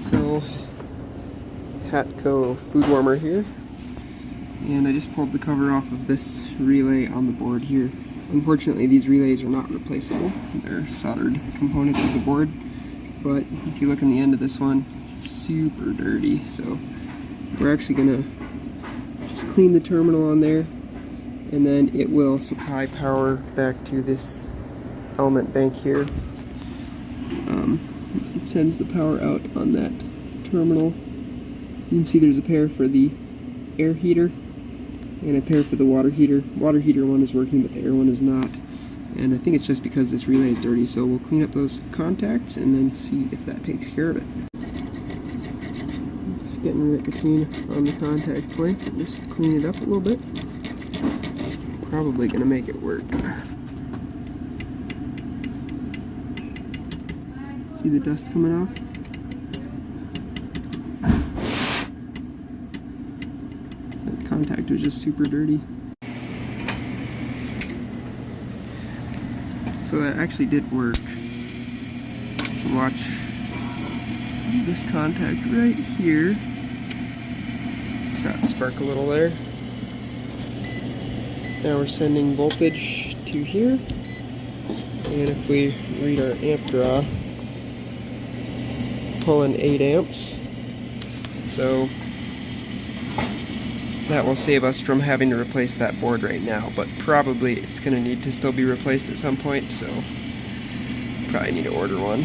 So, Hatco food warmer here, and I just pulled the cover off of this relay on the board here. Unfortunately, these relays are not replaceable. They're soldered components of the board, but if you look in the end of this one, super dirty. So we're actually gonna just clean the terminal on there, and then it will supply power back to this element bank here. It sends the power out on that terminal. You can see there's a pair for the air heater and a pair for the water heater. Water heater one is working, but the air one is not. And I think it's just because this relay is dirty, so we'll clean up those contacts and then see if that takes care of it. Just getting right between on the contact points and just clean it up a little bit. Probably gonna make it work. See the dust coming off? That contact was just super dirty. So that actually did work. Watch this contact right here. See that spark a little there? Now we're sending voltage to here. And if we read our amp draw, pulling 8 amps. So that will save us from having to replace that board right now, but probably it's going to need to still be replaced at some point, so probably need to order one.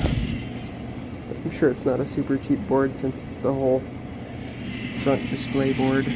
But I'm sure it's not a super cheap board since it's the whole front display board.